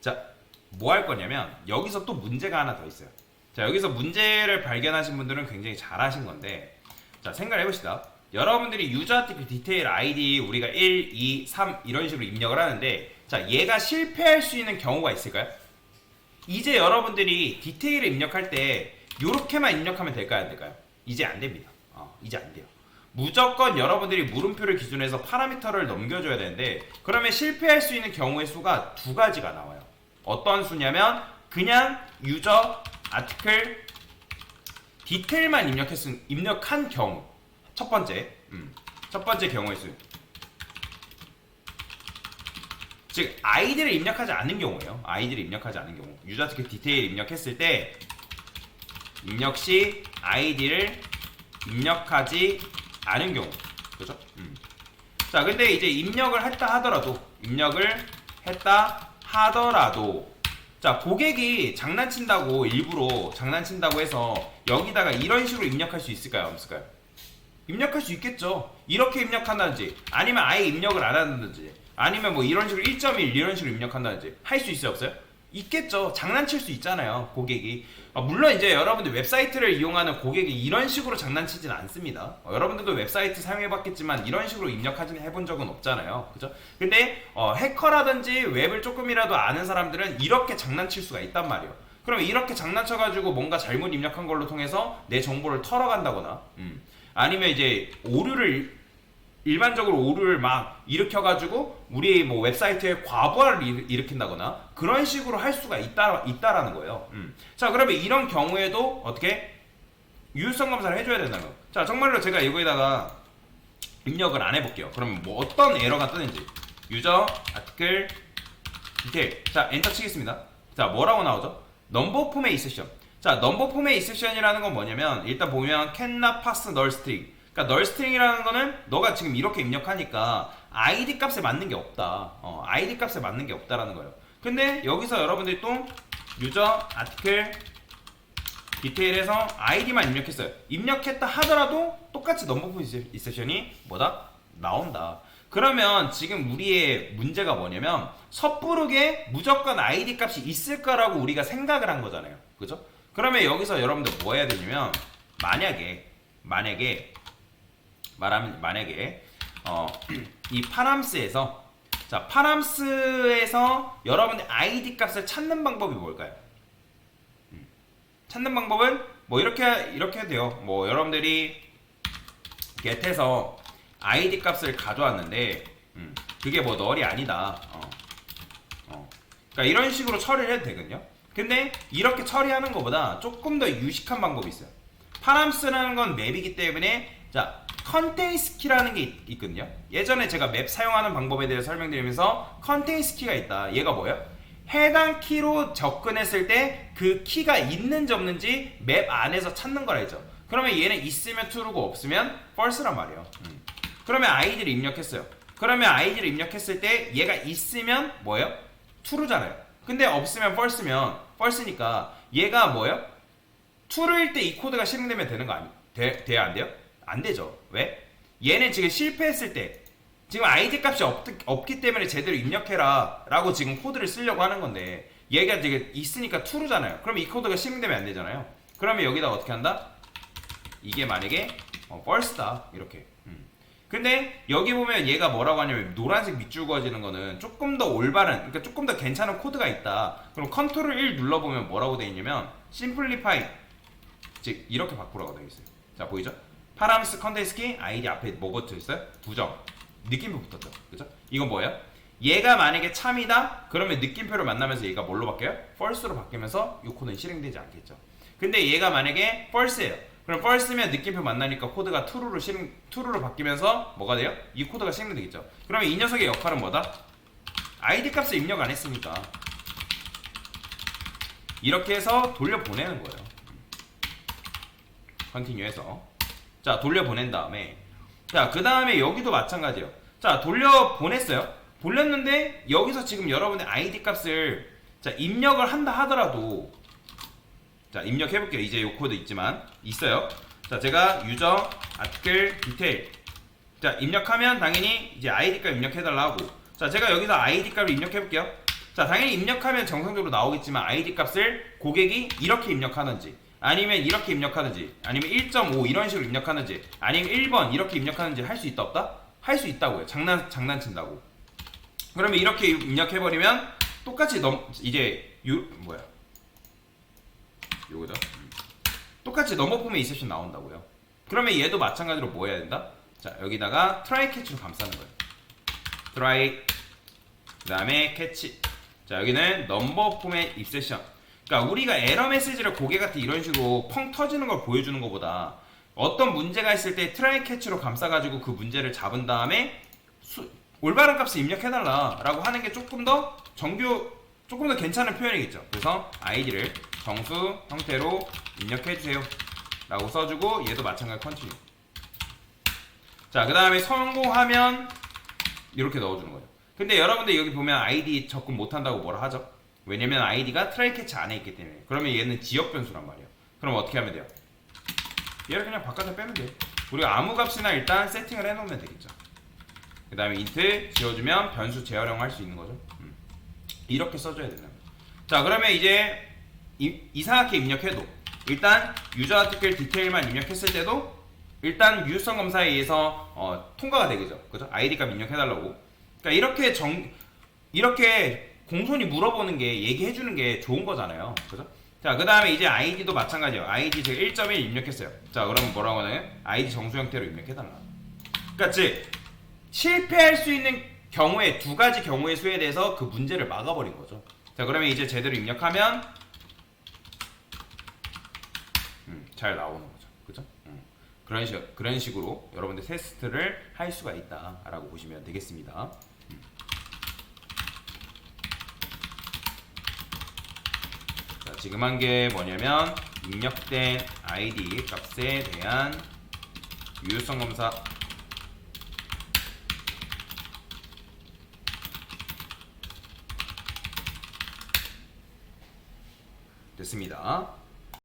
자, 뭐 할 거냐면 여기서 또 문제가 하나 더 있어요. 자, 여기서 문제를 발견하신 분들은 굉장히 잘하신 건데, 자, 생각을 해봅시다. 여러분들이 유저 아티클 디테일 아이디 우리가 1, 2, 3 이런 식으로 입력을 하는데, 자, 얘가 실패할 수 있는 경우가 있을까요? 이제 여러분들이 디테일을 입력할 때 요렇게만 입력하면 될까요? 안 될까요? 이제 안 됩니다. 이제 안 돼요. 무조건 여러분들이 물음표를 기준으로 해서 파라미터를 넘겨줘야 되는데, 그러면 실패할 수 있는 경우의 수가 두 가지가 나와요. 어떤 수냐면 그냥 유저 아티클 디테일만 입력한 경우. 첫 번째 경우의 수. 즉 아이디를 입력하지 않는 경우예요. 아이디를 입력하지 않는 경우. 유저 아티클 디테일 입력했을 때 입력 시 아이디를 입력하지 않은 경우. 그죠? 자, 근데 이제 입력을 했다 하더라도 자, 고객이 장난친다고 일부러 장난친다고 해서 여기다가 이런 식으로 입력할 수 있을까요? 없을까요? 입력할 수 있겠죠. 이렇게 입력한다든지 아니면 아예 입력을 안 한다든지 아니면 뭐 이런 식으로 1.1 이런 식으로 입력한다든지 할 수 있어요? 없어요? 있겠죠. 장난칠 수 있잖아요, 고객이. 물론 이제 여러분들 웹사이트를 이용하는 고객이 이런 식으로 장난치진 않습니다. 여러분들도 웹사이트 사용해봤겠지만 이런 식으로 입력하진 해본 적은 없잖아요, 그죠? 근데 해커라든지 웹을 조금이라도 아는 사람들은 이렇게 장난칠 수가 있단 말이에요. 그럼 이렇게 장난쳐가지고 뭔가 잘못 입력한 걸로 통해서 내 정보를 털어간다거나 아니면 이제 일반적으로 오류를 막 일으켜가지고 우리 뭐 웹사이트에 과부하를 일으킨다거나 그런 식으로 할 수가 있다라는 거예요. 자, 그러면 이런 경우에도 어떻게 유효성 검사를 해줘야 된다는 거. 자, 정말로 제가 이거에다가 입력을 안 해볼게요. 그럼 뭐 어떤 에러가 뜨는지. 유저 아티클 디테일. 자, 엔터 치겠습니다. 자, 뭐라고 나오죠? 넘버 폼에 있으션. 자, 넘버 폼에 있으션이라는 건 뭐냐면 일단 보면 cannot pass null string. 그러니까 null string이라는 거는 너가 지금 이렇게 입력하니까 id 값에 맞는 게 없다. id 값에 맞는 게 없다라는 거예요. 근데 여기서 여러분들이 또 유저 아티클 디테일에서 id만 입력했어요. 입력했다 하더라도 똑같이 넘버 폼 있으션이 뭐다? 나온다. 그러면 지금 우리의 문제가 뭐냐면 섣부르게 무조건 id 값이 있을까라고 우리가 생각을 한 거잖아요. 그죠? 그러면 여기서 여러분들 뭐 해야 되냐면 만약에 이 파람스에서 자, 파람스에서 여러분들 id 값을 찾는 방법이 뭘까요? 찾는 방법은 뭐 이렇게 해도 돼요. 뭐 여러분들이 get에서 id 값을 가져왔는데 그게 뭐 널이 아니다. 그러니까 이런 식으로 처리를 해도 되거든요. 근데 이렇게 처리하는 것보다 조금 더 유식한 방법이 있어요. 파람스라는 건 맵이기 때문에 자, 컨테인스 키라는 게 있거든요. 예전에 제가 맵 사용하는 방법에 대해서 설명드리면서 컨테인스 키가 있다. 얘가 뭐예요? 해당 키로 접근했을 때 그 키가 있는지 없는지 맵 안에서 찾는 거라 했죠. 그러면 얘는 있으면 true고 없으면 false란 말이에요. 그러면 id를 입력했어요. 그러면 id를 입력했을 때 얘가 있으면 뭐예요? true잖아요. 근데 없으면 false니까 얘가 뭐예요? true일 때 이 코드가 실행되면 되는 거 돼요? 안 돼요? 안 되죠. 왜? 얘는 지금 실패했을 때 지금 id 값이 없기 때문에 제대로 입력해라 라고 지금 코드를 쓰려고 하는 건데 얘가 지금 있으니까 true잖아요. 그럼 이 코드가 실행되면 안 되잖아요. 그러면 여기다가 어떻게 한다? 이게 만약에 false다 이렇게. 근데 여기 보면 얘가 뭐라고 하냐면 노란색 밑줄 그어지는 거는 조금 더 올바른, 그러니까 조금 더 괜찮은 코드가 있다. 그럼 컨트롤 1 눌러보면 뭐라고 되어 있냐면 simplify, 즉 이렇게 바꾸라고 되어 있어요. 자, 보이죠? 파라미스 컨테인스 키 아이디 앞에 뭐 붙어 있어요? 부정. 느낌표 붙었죠. 그죠? 이건 뭐예요? 얘가 만약에 참이다? 그러면 느낌표를 만나면서 얘가 뭘로 바뀌어요? false로 바뀌면서 이 코드는 실행되지 않겠죠. 근데 얘가 만약에 false예요. 그럼 false면 느낌표 만나니까 코드가 true로 바뀌면서 뭐가 돼요? 이 코드가 실행되겠죠. 그러면 이 녀석의 역할은 뭐다? id 값을 입력 안 했으니까 이렇게 해서 돌려보내는 거예요. 컨티뉴해서 자, 돌려보낸 다음에 자, 그 다음에 여기도 마찬가지예요. 자, 돌려보냈어요. 돌렸는데 여기서 지금 여러분의 id 값을 자, 입력을 한다 하더라도 자, 입력해볼게요. 이제 요 코드 있지만 있어요. 자, 제가 유저 아티클 디테일 자, 입력하면 당연히 이제 id 값 입력해달라 하고 자, 제가 여기서 id 값을 입력해볼게요. 자, 당연히 입력하면 정상적으로 나오겠지만 아이디 값을 고객이 이렇게 입력하는지 아니면 이렇게 입력하는지 아니면 1.5 이런 식으로 입력하는지 아니면 1번 이렇게 입력하는지 할 수 있다 없다? 할 수 있다고요. 장난친다고. 그러면 이렇게 입력해버리면 똑같이 이제 요거죠. 똑같이 넘버폼의 인셉션 나온다고요. 그러면 얘도 마찬가지로 뭐 해야 된다? 자, 여기다가 트라이 캐치로 감싸는 거예요. 트라이 그 다음에 캐치. 자, 여기는 넘버폼의 인셉션. 그러니까 우리가 에러 메시지를 고객한테 이런 식으로 펑 터지는 걸 보여주는 것보다 어떤 문제가 있을 때 트라이 캐치로 감싸가지고 그 문제를 잡은 다음에 올바른 값을 입력해달라 라고 하는 게 조금 더 괜찮은 표현이겠죠. 그래서 아이디를 정수 형태로 입력해주세요 라고 써주고 얘도 마찬가지 컨티뉴. 자, 그 다음에 성공하면 이렇게 넣어주는 거죠. 근데 여러분들 여기 보면 아이디 접근 못한다고 뭐라 하죠? 왜냐면 아이디가 트라이 캐치 안에 있기 때문에. 그러면 얘는 지역 변수란 말이에요. 그럼 어떻게 하면 돼요? 얘를 그냥 바깥에 빼면 돼요. 우리가 아무 값이나 일단 세팅을 해놓으면 되겠죠. 그 다음에 인트 지워주면 변수 재활용할 수 있는 거죠. 이렇게 써줘야 된다. 자, 그러면 이제 이상하게 입력해도 일단 유저 아티클 디테일만 입력했을 때도 일단 유효성 검사에 의해서 통과가 되겠죠. 그죠? 아이디 값 입력해달라고. 그러니까 이렇게 공손히 물어보는 게 얘기해주는 게 좋은 거잖아요. 그죠? 자, 그 다음에 이제 아이디도 마찬가지예요. 아이디 제가 1.1 입력했어요. 자, 그러면 뭐라고 하나요? 아이디 정수 형태로 입력해달라. 그러니까 즉 실패할 수 있는 경우에 두 가지 경우의 수에 대해서 그 문제를 막아버린 거죠. 자, 그러면 이제 제대로 입력하면 잘 나오는 거죠. 그죠? 그런 식으로 여러분들 테스트를 할 수가 있다라고 보시면 되겠습니다. 자, 지금 한 게 뭐냐면 입력된 아이디 값에 대한 유효성 검사 됐습니다.